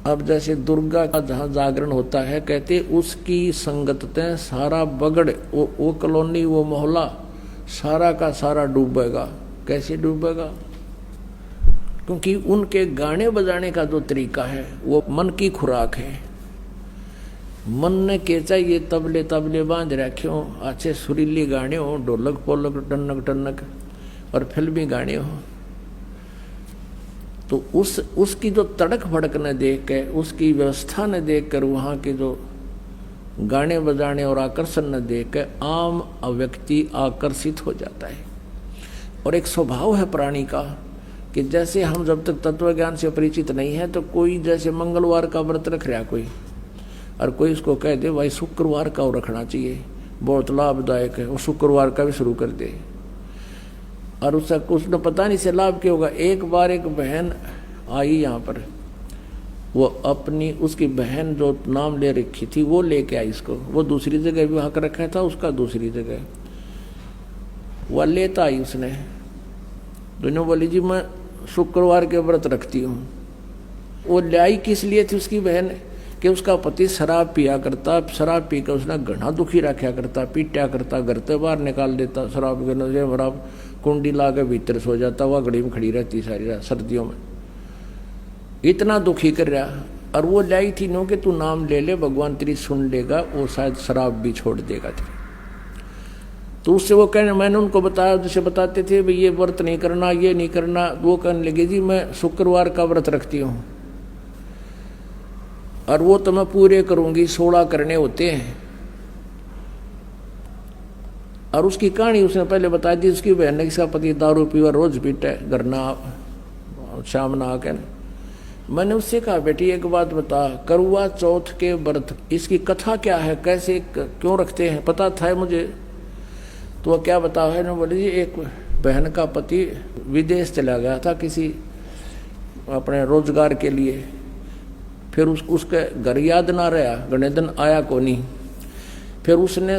अब जैसे दुर्गा का जहाँ जागरण होता है, कहते उसकी संगतते सारा बगड़, वो कॉलोनी, वो मोहल्ला सारा का सारा डूबेगा। कैसे डूबेगा? क्योंकि उनके गाने बजाने का जो तरीका है वो मन की खुराक है। मन ने के चाहिए तबले तबले बांध रखे हो, अच्छे सुरीली गाने हो, ढोलक पोलक टनक टनक, और फिल्मी गाने हो, तो उसकी जो तड़क भड़क न देख के, उसकी व्यवस्था न देख कर, वहाँ के जो गाने बजाने और आकर्षण न देख के आम व्यक्ति आकर्षित हो जाता है। और एक स्वभाव है प्राणी का कि जैसे हम जब तक तत्व ज्ञान से परिचित नहीं है, तो कोई जैसे मंगलवार का व्रत रख रहा कोई, और कोई उसको कह दे भाई शुक्रवार का रखना चाहिए, बहुत लाभदायक है, वो शुक्रवार का भी शुरू कर दे, और उसने पता नहीं से लाभ क्या होगा। एक बार एक बहन आई यहाँ पर, वो अपनी उसकी बहन जो नाम ले रखी थी वो लेके आई इसको, वो दूसरी जगह भी हक रखा था उसका, दूसरी जगह वह लेता आई उसने। दोनों बोली जी मैं शुक्रवार के व्रत रखती हूँ। वो लाई किस लिए थी उसकी बहन कि उसका पति शराब पिया करता, शराब पीकर उसने घना दुखी रखा करता, पीटा करता, घर से बाहर निकाल देता, शराब के नशे में कुंडी ला के भीतर सो जाता, वह घड़ी में खड़ी रहती सारी रात सर्दियों में, इतना दुखी कर रहा। और वो लाई थी नो कि तू नाम ले ले, भगवान तेरी सुन लेगा, वो शायद शराब भी छोड़ देगा तेरी। तो उससे वो कहने, मैंने उनको बताया, जैसे बताते थे भाई ये व्रत नहीं करना, ये नहीं करना, वो कहने लगे जी मैं शुक्रवार का व्रत रखती हूँ और वो तो मैं पूरे करूंगी, 16 करने होते हैं। और उसकी कहानी उसने पहले बता दी। उसकी बहन ने, इसका पति दारू पीवा रोज पीता है, घर ना शाम ना आके। मैंने उससे कहा बेटी एक बात बता, करवा चौथ के व्रत इसकी कथा क्या है, कैसे क्यों रखते हैं, पता था मुझे। तो वह क्या बता है ना, बोले जी एक बहन का पति विदेश चला गया था किसी अपने रोजगार के लिए, फिर उसके घर याद ना रहा, घने दिन आया को नहीं। फिर उसने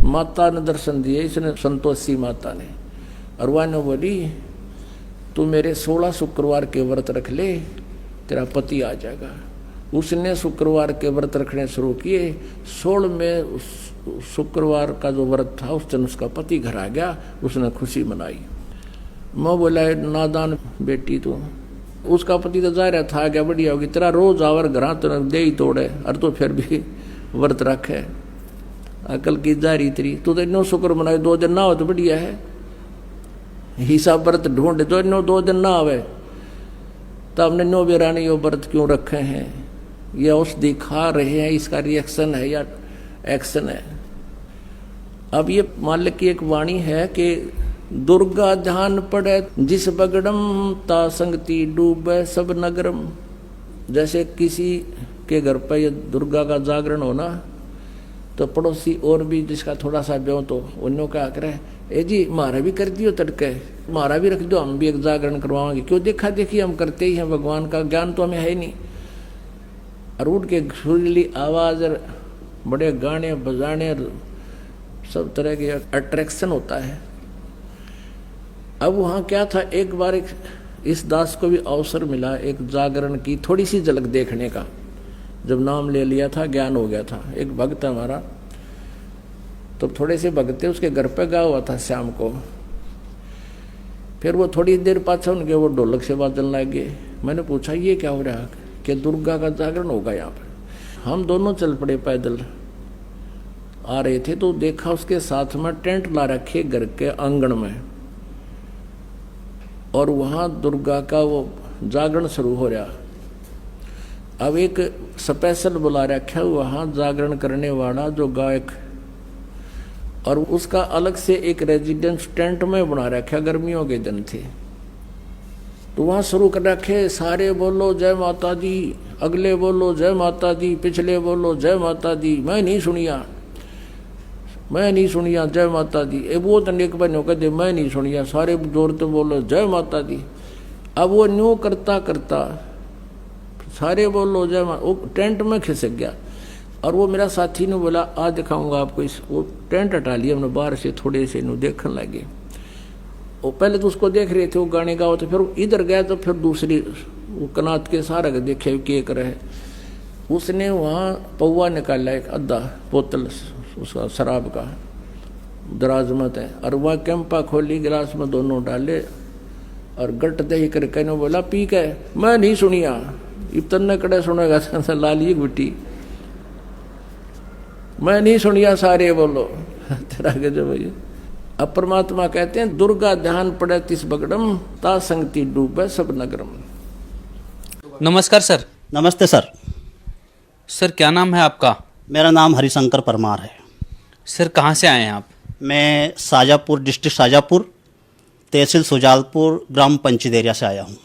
माता ने दर्शन दिए, इसने संतोषी माता ने, और वह ने बोली तू मेरे 16 शुक्रवार के व्रत रख ले, तेरा पति आ जाएगा। उसने शुक्रवार के व्रत रखने शुरू किए। 16 में शुक्रवार का जो व्रत था उस दिन उसका पति घर आ गया, उसने खुशी मनाई। मैं बोला नादान बेटी तू, उसका पति तो जाहिर था क्या बढ़िया होगी, तेरा रोज आवर घर तो दे ही तोड़े, और तो फिर भी व्रत रखे, अकल की जारी तेरी, तू तो इनो शुक्र मनाए, 2 दिन ना हो तो बढ़िया है, हिसाब व्रत ढूंढे तो इनो 2 दिन ना आवे, तो हमने नो बेरानी ये व्रत क्यों रखे हैं, ये औषधि खा रहे हैं, इसका रिएक्शन है या एक्शन है। अब ये मालिक की एक वाणी है कि दुर्गा ध्यान पड़े जिस बगड़म ता संगति डूबे सब नगरम। जैसे किसी के घर पर ये दुर्गा का जागरण होना, तो पड़ोसी और भी जिसका थोड़ा सा ब्यों तो उन्होंने क्या करे, ए जी मारा भी कर दियो तड़के, मारा भी रख दो, हम भी एक जागरण करवाएंगे, क्यों देखा देखी हम करते ही हैं, भगवान का ज्ञान तो हमें है ही नहीं। और उनके सुरीली आवाज और बड़े गाने बजाने सब तरह के अट्रैक्शन होता है। अब वहाँ क्या था, एक बार इस दास को भी अवसर मिला एक जागरण की थोड़ी सी झलक देखने का। जब नाम ले लिया था, ज्ञान हो गया था, एक भक्त हमारा, तो थोड़े से भगते उसके घर पे गया हुआ था शाम को। फिर वो थोड़ी देर पाछा उनके वो ढोलक से बाजन लग गए। मैंने पूछा ये क्या हो रहा है, कि दुर्गा का जागरण होगा यहाँ पर। हम दोनों चल पड़े, पैदल आ रहे थे, तो देखा उसके साथ में टेंट ला रखे घर के आंगन में, और वहां दुर्गा का वो जागरण शुरू हो रहा। अब एक स्पेशल बुला रखा वहां जागरण करने वाला जो गायक, और उसका अलग से एक रेजिडेंस टेंट में बना रखा, गर्मियों के दिन थे। तो वहां शुरू कर रखे, सारे बोलो जय माता दी, अगले बोलो जय माता दी, पिछले बोलो जय माता दी, मैं नहीं सुनिया जय माता दी। वो तो एक बनो कहते मैं नहीं सुनिया, सारे जोर तो बोलो जय माता दी। अब वो न्यू करता करता सारे बोलो जय माता, वो टेंट में खिसक गया। और वो मेरा साथी ने बोला आज दिखाऊंगा आपको, इस वो टेंट हटा लिया हमने बाहर से, थोड़े से नु देखने लगे। वो पहले तो उसको देख रहे थे वो गाने गाओ, तो फिर इधर गया, तो फिर दूसरी वो कनात के सारा के देखे के करे। उसने वहाँ पौवा निकाला एक आधा बोतल उसका शराब का, दराज मत है, और वह कैंपा खोली, गिलास में दोनों डाले और गट दही कर कहने बोला पी के। मैं नहीं सुनिया, इतना कड़े सुनेगा लाली गुटी, मैं नहीं सुनिया सारे बोलो तेरा के जो भैया। अब परमात्मा कहते हैं दुर्गा ध्यान पड़े तिस बगड़म ता संगति डूबे सब नगरम। नमस्कार सर। नमस्ते सर। सर क्या नाम है आपका? मेरा नाम हरिशंकर परमार है। सर कहाँ से आए हैं आप? मैं शाजापुर, डिस्ट्रिक्ट शाजापुर, तहसील सुजालपुर, ग्राम पंचदेरिया से आया हूँ।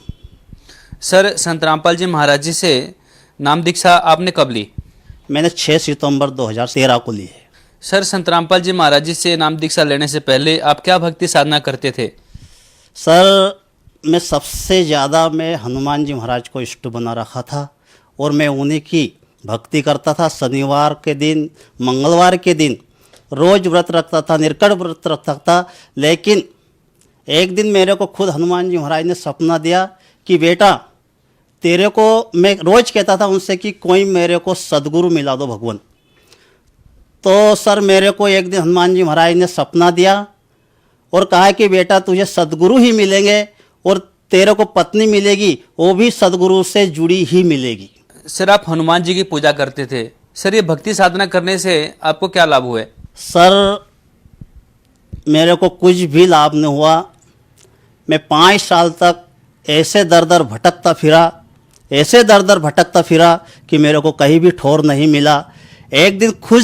सर संत रामपाल जी महाराज जी से नाम दीक्षा आपने कब ली? मैंने 6 सितंबर 2013 को ली है। सर संत रामपाल जी महाराज जी से नाम दीक्षा लेने से पहले आप क्या भक्ति साधना करते थे? सर मैं सबसे ज़्यादा मैं हनुमान जी महाराज को इष्ट बना रखा था और मैं उन्हीं की भक्ति करता था। शनिवार के दिन, मंगलवार के दिन रोज व्रत रखता था, निर्कट व्रत रखता था। लेकिन एक दिन मेरे को खुद हनुमान जी महाराज ने सपना दिया कि बेटा तेरे को, मैं रोज कहता था उनसे कि कोई मेरे को सदगुरु मिला दो भगवान। तो सर मेरे को एक दिन हनुमान जी महाराज ने सपना दिया और कहा कि बेटा तुझे सदगुरु ही मिलेंगे और तेरे को पत्नी मिलेगी, वो भी सदगुरु से जुड़ी ही मिलेगी। सर आप हनुमान जी की पूजा करते थे, सर ये भक्ति साधना करने से आपको क्या लाभ हुए? सर मेरे को कुछ भी लाभ नहीं हुआ। मैं 5 साल तक ऐसे दर दर भटकता फिरा कि मेरे को कहीं भी ठौर नहीं मिला। एक दिन खुद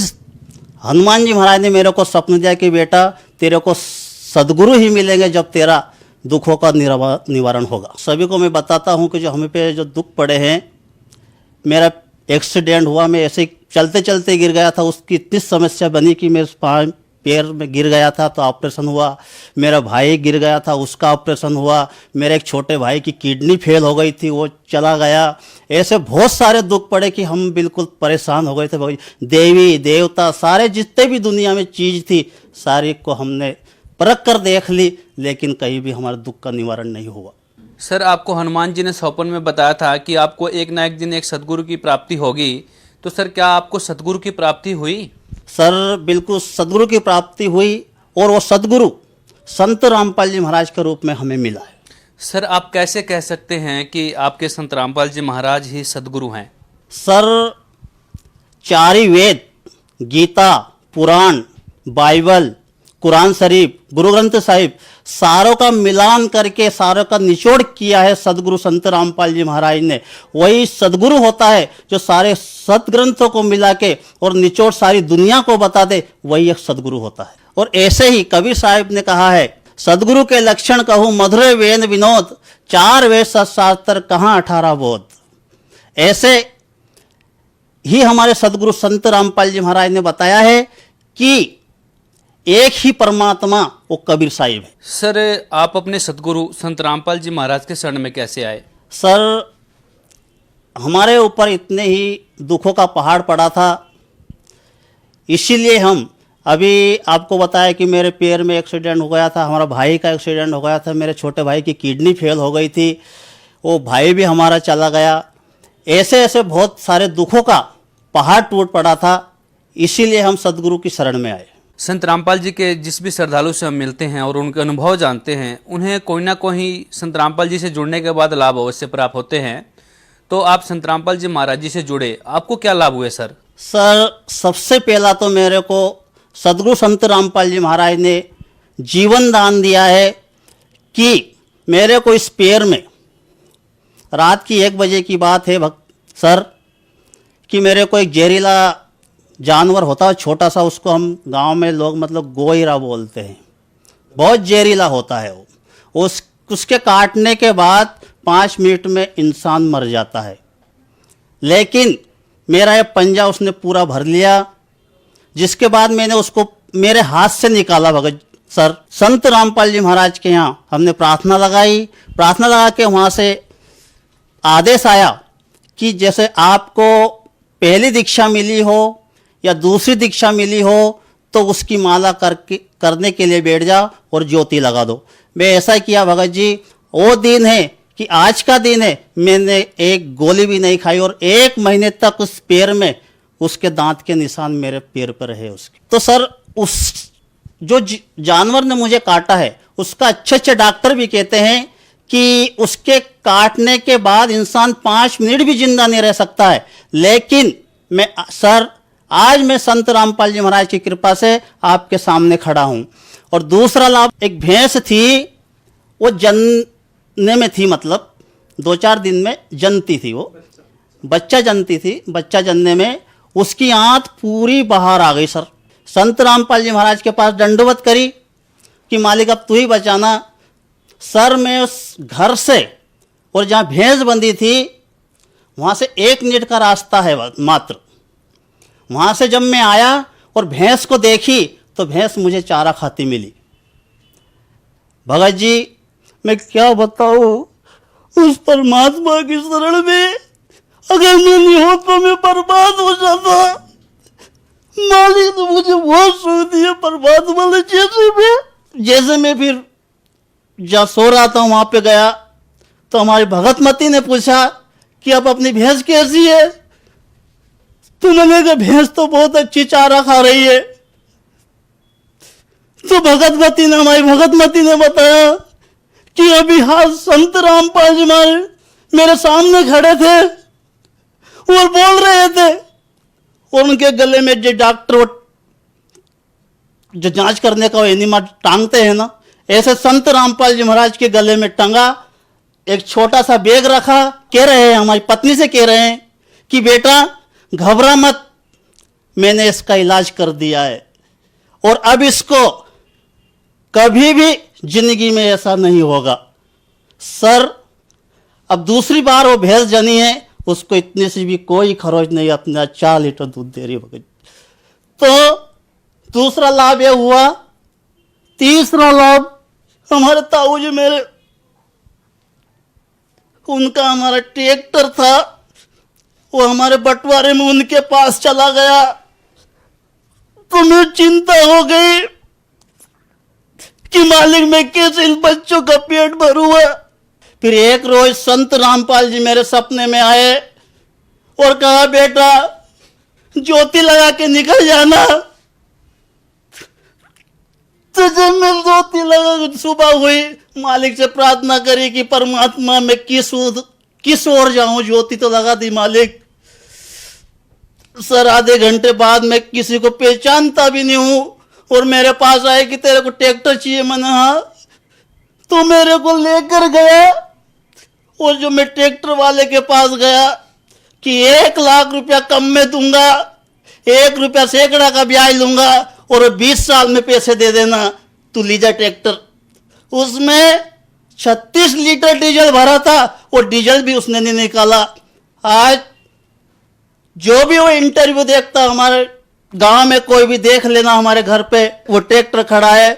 हनुमान जी महाराज ने मेरे को स्वप्न दिया कि बेटा तेरे को सदगुरु ही मिलेंगे जब तेरा दुखों का निवारण होगा। सभी को मैं बताता हूँ कि जो हमें पे जो दुख पड़े हैं, मेरा एक्सीडेंट हुआ, मैं ऐसे चलते चलते गिर गया था, उसकी इतनी समस्या बनी कि मेरे पैर में गिर गया था तो ऑपरेशन हुआ। मेरा भाई गिर गया था, उसका ऑपरेशन हुआ। मेरे एक छोटे भाई की किडनी फेल हो गई थी, वो चला गया। ऐसे बहुत सारे दुख पड़े कि हम बिल्कुल परेशान हो गए थे। देवी देवता सारे जितने भी दुनिया में चीज़ थी सारी को हमने परख कर देख ली, लेकिन कहीं भी हमारे दुख का निवारण नहीं हुआ। सर आपको हनुमान जी ने स्वप्न में बताया था कि आपको एक ना एक दिन एक सदगुरु की प्राप्ति होगी, तो सर क्या आपको सदगुरु की प्राप्ति हुई? सर बिल्कुल सदगुरु की प्राप्ति हुई और वो सदगुरु संत रामपाल जी महाराज के रूप में हमें मिला है। सर आप कैसे कह सकते हैं कि आपके संत रामपाल जी महाराज ही सदगुरु हैं? सर 4 ही वेद, गीता, पुराण, बाइबल, कुरान शरीफ, गुरु ग्रंथ साहिब, सारों का मिलान करके सारों का निचोड़ किया है सदगुरु संत रामपाल जी महाराज ने। वही सदगुरु होता है जो सारे सदग्रंथों को मिला के और निचोड़ सारी दुनिया को बता दे, वही एक सदगुरु होता है। और ऐसे ही कबीर साहिब ने कहा है, सदगुरु के लक्षण कहूँ मधुर वेद विनोद, 4 वेद शास्त्र कहाँ 18 बोध। ऐसे ही हमारे सदगुरु संत रामपाल जी महाराज ने बताया है कि एक ही परमात्मा वो कबीर साहिब है। सर आप अपने सदगुरु संत रामपाल जी महाराज के शरण में कैसे आए? सर हमारे ऊपर इतने ही दुखों का पहाड़ पड़ा था, इसीलिए हम अभी आपको बताया कि मेरे पैर में एक्सीडेंट हो गया था, हमारा भाई का एक्सीडेंट हो गया था, मेरे छोटे भाई की किडनी फेल हो गई थी, वो भाई भी हमारा चला गया। ऐसे ऐसे बहुत सारे दुखों का पहाड़ टूट पड़ा था, इसीलिए हम सदगुरु की शरण में आए। संत रामपाल जी के जिस भी श्रद्धालु से हम मिलते हैं और उनके अनुभव जानते हैं, उन्हें कोई ना कोई संत रामपाल जी से जुड़ने के बाद लाभ अवश्य प्राप्त होते हैं। तो आप संत रामपाल जी महाराज जी से जुड़े, आपको क्या लाभ हुए सर? सर सबसे पहला तो मेरे को सदगुरु संत रामपाल जी महाराज ने जीवन दान दिया है कि मेरे को इस पैर में, रात की 1 बजे की बात है सर, कि मेरे को एक जहरीला जानवर होता है छोटा सा, उसको हम गांव में लोग मतलब गोईरा बोलते हैं, बहुत जहरीला होता है वो। उसके काटने के बाद 5 मिनट में इंसान मर जाता है, लेकिन मेरा ये पंजा उसने पूरा भर लिया, जिसके बाद मैंने उसको मेरे हाथ से निकाला। भगत सर संत रामपाल जी महाराज के यहाँ हमने प्रार्थना लगाई, प्रार्थना लगा के वहाँ से आदेश आया कि जैसे आपको पहली दीक्षा मिली हो या दूसरी दीक्षा मिली हो तो उसकी माला करने के लिए बैठ जाओ और ज्योति लगा दो। मैं ऐसा किया भगत जी। वो दिन है कि आज का दिन है, मैंने एक गोली भी नहीं खाई और 1 महीने तक उस पैर में उसके दांत के निशान मेरे पैर पर रहे उसके। तो सर उस जो जानवर ने मुझे काटा है उसका अच्छे डॉक्टर भी कहते हैं कि उसके काटने के बाद इंसान 5 मिनट भी जिंदा नहीं रह सकता है। लेकिन मैं सर आज मैं संत रामपाल जी महाराज की कृपा से आपके सामने खड़ा हूं। और दूसरा लाभ, एक भैंस थी, वो जनने में थी, मतलब 2-4 दिन में जनती थी, वो बच्चा जनती थी। बच्चा जनने में उसकी आंत पूरी बाहर आ गई सर। संत रामपाल जी महाराज के पास दंडवत करी कि मालिक अब तू ही बचाना। सर मैं उस घर से और जहाँ भैंस बंधी थी वहाँ से 1 मिनट का रास्ता है मात्र। वहाँ से जब मैं आया और भैंस को देखी तो भैंस मुझे चारा खाती मिली। भगत जी मैं क्या बताऊँ, उस परमात्मा की शरण में अगर मैं नहीं हो तो मैं बर्बाद हो जाता। मालिक ने मुझे बहुत सुख दिया परमात्मा ने। जैसे मैं फिर जहाँ सो रहा था वहाँ पे गया तो हमारी भगतमती ने पूछा कि अब अपनी भैंस कैसी है? तो मैंने कहा भैंस तो बहुत अच्छी चारा खा रही है। तो हमारी भगतमती ने बताया कि अभी हाथ संत रामपाल जी मेरे सामने खड़े थे और बोल रहे थे और उनके गले में जो डॉक्टर जो जांच करने का एनिमा टांगते हैं ना, ऐसे संत रामपाल जी महाराज के गले में टंगा। एक छोटा सा बैग रखा। कह रहे हैं, हमारी पत्नी से कह रहे हैं कि बेटा घबरा मत, मैंने इसका इलाज कर दिया है और अब इसको कभी भी जिंदगी में ऐसा नहीं होगा। सर अब दूसरी बार वो भैंस जनी है, उसको इतने से भी कोई खरोच नहीं, अपना 4 लीटर दूध दे रही है। तो दूसरा लाभ यह हुआ। तीसरा लाभ, हमारे ताऊ जी मेरे, उनका हमारा ट्रैक्टर था, वो हमारे बंटवारे में उनके पास चला गया। तो मैं चिंता हो गई कि मालिक मैं कैसे इन बच्चों का पेट भरूंगा। फिर एक रोज संत रामपाल जी मेरे सपने में आए और कहा बेटा ज्योति लगा के निकल जाना। तो जब मैं ज्योति लगा, सुबह हुई, मालिक से प्रार्थना करी कि परमात्मा मैं किस ओर जाऊं, ज्योति तो लगा दी मालिक। सर आधे घंटे बाद मैं किसी को पहचानता भी नहीं हूं और मेरे पास आए कि तेरे को ट्रैक्टर चाहिए। मैंने हाँ। तो मेरे को लेकर गया और जो मैं ट्रैक्टर वाले के पास गया कि 1 लाख रुपया कम में दूंगा, 1 रुपया सैकड़ा का ब्याज लूंगा और 20 साल में पैसे दे देना, तू लीजा ट्रैक्टर। उसमें 36 लीटर डीजल भरा था और डीजल भी उसने नहीं निकाला। आज जो भी वो इंटरव्यू देखता, हमारे गांव में कोई भी देख लेना, हमारे घर पे वो ट्रैक्टर खड़ा है।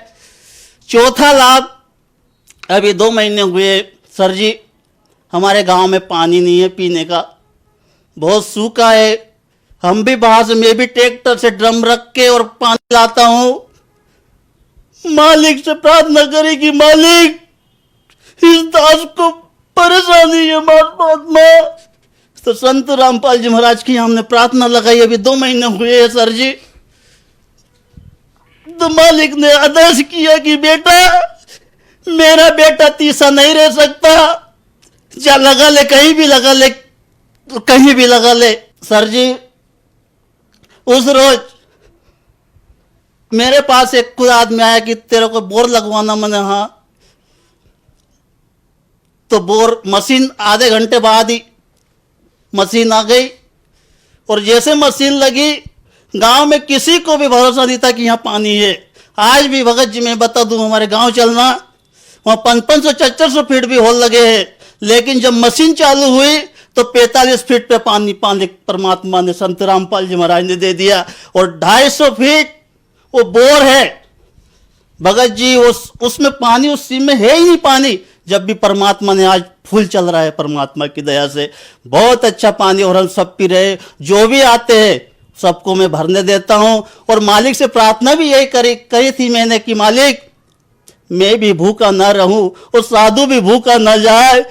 चौथा लाभ, अभी 2 महीने हुए सर जी, हमारे गांव में पानी नहीं है पीने का, बहुत सूखा है। हम भी बाहर से, मैं भी ट्रैक्टर से ड्रम रख के और पानी लाता हूं। मालिक से प्रार्थना करी कि मालिक इस दास को परेशानी है परमात्मा। तो संत रामपाल जी महाराज की हमने प्रार्थना लगाई। अभी 2 महीने हुए हैं सर जी। तो मालिक ने आदेश किया कि बेटा मेरा बेटा तीसा नहीं रह सकता, जा लगा ले, कहीं भी लगा ले, कहीं भी लगा ले। सर जी उस रोज मेरे पास एक खुद आदमी आया कि तेरे को बोर लगवाना। मैंने हाँ। तो बोर मशीन आधे घंटे बाद ही मशीन आ गई और जैसे मशीन लगी, गांव में किसी को भी भरोसा नहीं था कि यहाँ पानी है। आज भी भगत जी मैं बता दूं, हमारे गांव चलना, वहाँ 500-400 फीट भी होल लगे हैं, लेकिन जब मशीन चालू हुई तो 45 फीट पे पानी परमात्मा ने, संत रामपाल जी महाराज ने दे दिया। और 250 फीट वो बोर है भगत जी, उसमें पानी, उसी में है ही नहीं पानी। जब भी परमात्मा ने, आज फूल चल रहा है परमात्मा की दया से, बहुत अच्छा पानी, और हम सब पी रहे। जो भी आते हैं सबको मैं भरने देता हूं। और मालिक से प्रार्थना भी यही करी थी मैंने कि मालिक मैं भी भूखा ना रहूं और साधु भी भूखा ना जाए।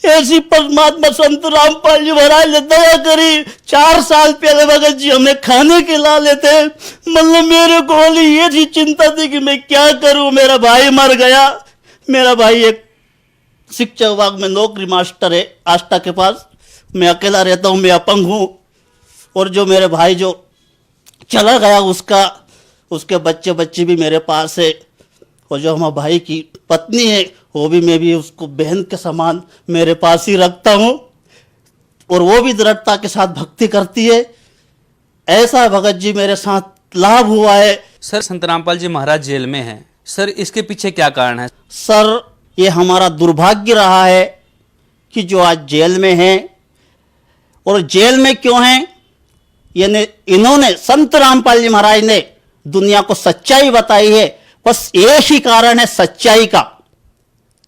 ऐसी परमात्मा संत रामपाल जी महाराज ने दया करी। 4 साल पहले भगत जी हमें खाने खिला लेते। मतलब मेरे को वाली ये जी चिंता थी कि मैं क्या करूं, मेरा भाई मर गया। मेरा भाई एक शिक्षा विभाग में नौकरी मास्टर है आष्टा के पास। मैं अकेला रहता हूं, मैं अपंग हूं। और जो मेरे भाई जो चला गया उसके बच्चे भी मेरे पास है। और जो हमारे भाई की पत्नी है वो भी, मैं भी उसको बहन के समान मेरे पास ही रखता हूँ। और वो भी दृढ़ता के साथ भक्ति करती है। ऐसा भगत जी मेरे साथ लाभ हुआ है। सर, संत रामपाल जी महाराज जेल में हैं। सर, इसके पीछे क्या कारण है? सर, ये हमारा दुर्भाग्य रहा है कि जो आज जेल में हैं। और जेल में क्यों हैं? यानी इन्होंने, संत रामपाल जी महाराज ने दुनिया को सच्चाई बताई है। बस एक ही कारण है सच्चाई का,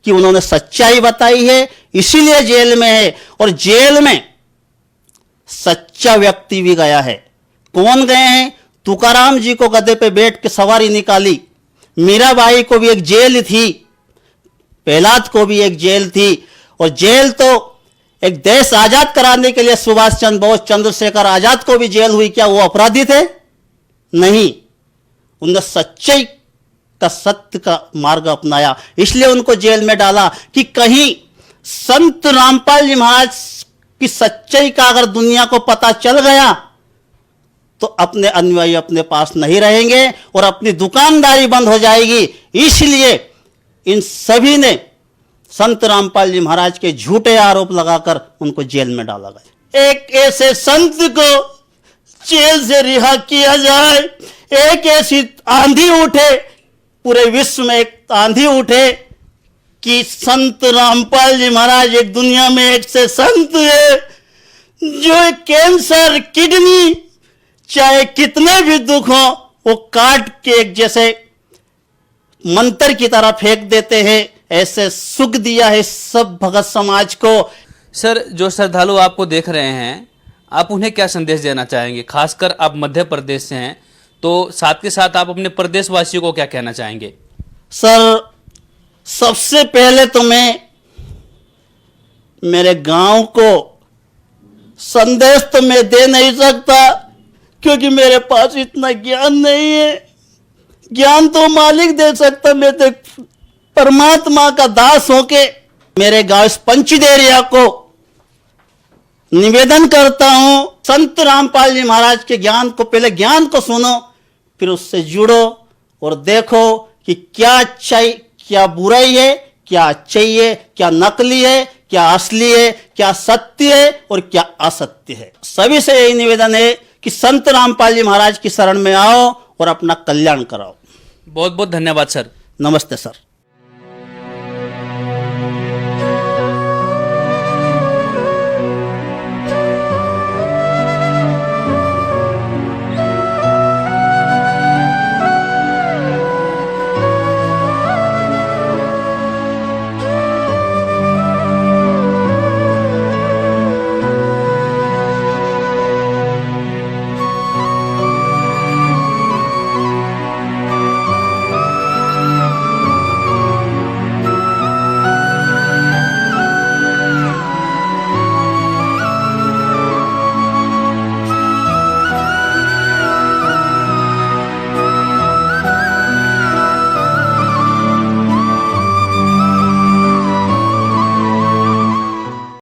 कि उन्होंने सच्चाई बताई है, इसीलिए जेल में है। और जेल में सच्चा व्यक्ति भी गया है। कौन गए हैं? तुकाराम जी को गधे पे बैठ के सवारी निकाली। मीराबाई को भी एक जेल थी, प्रहलाद को भी एक जेल थी। और जेल तो एक देश आजाद कराने के लिए सुभाष चंद्र बोस, चंद्रशेखर आजाद को भी जेल हुई। क्या वो अपराधी थे? नहीं, उन्होंने सच्चाई का, सत्य का मार्ग अपनाया, इसलिए उनको जेल में डाला। कि कहीं संत रामपाल जी महाराज की सच्चाई का अगर दुनिया को पता चल गया तो अपने अनुयायी अपने पास नहीं रहेंगे और अपनी दुकानदारी बंद हो जाएगी। इसलिए इन सभी ने संत रामपाल जी महाराज के झूठे आरोप लगाकर उनको जेल में डाला गया। एक ऐसे संत को जेल से रिहा किया जाए, एक ऐसी आंधी उठे, पूरे विश्व में एक आंधी उठे कि संत रामपाल जी महाराज एक दुनिया में एक से संत है जो कैंसर, किडनी, चाहे कितने भी दुख हो वो काट के एक जैसे मंत्र की तरह फेंक देते हैं। ऐसे सुख दिया है सब भगत समाज को। सर, जो श्रद्धालु आपको देख रहे हैं, आप उन्हें क्या संदेश देना चाहेंगे? खासकर आप मध्य प्रदेश से हैं, तो साथ के साथ आप अपने प्रदेश वासियों को क्या कहना चाहेंगे? सर, सबसे पहले तो मैं मेरे गांव को संदेश तो मैं दे नहीं सकता, क्योंकि मेरे पास इतना ज्ञान नहीं है। ज्ञान तो मालिक दे सकता। मैं तो परमात्मा का दास होके मेरे गांव इस पंचदेरिया को निवेदन करता हूं, संत रामपाल जी महाराज के ज्ञान को, पहले ज्ञान को सुनो, फिर उससे जुड़ो और देखो कि क्या अच्छाई, क्या बुराई है, क्या अच्छाई है, क्या नकली है, क्या असली है, क्या सत्य है और क्या असत्य है। सभी से यही निवेदन है कि संत रामपाल जी महाराज की शरण में आओ और अपना कल्याण कराओ। बहुत बहुत धन्यवाद सर। नमस्ते सर।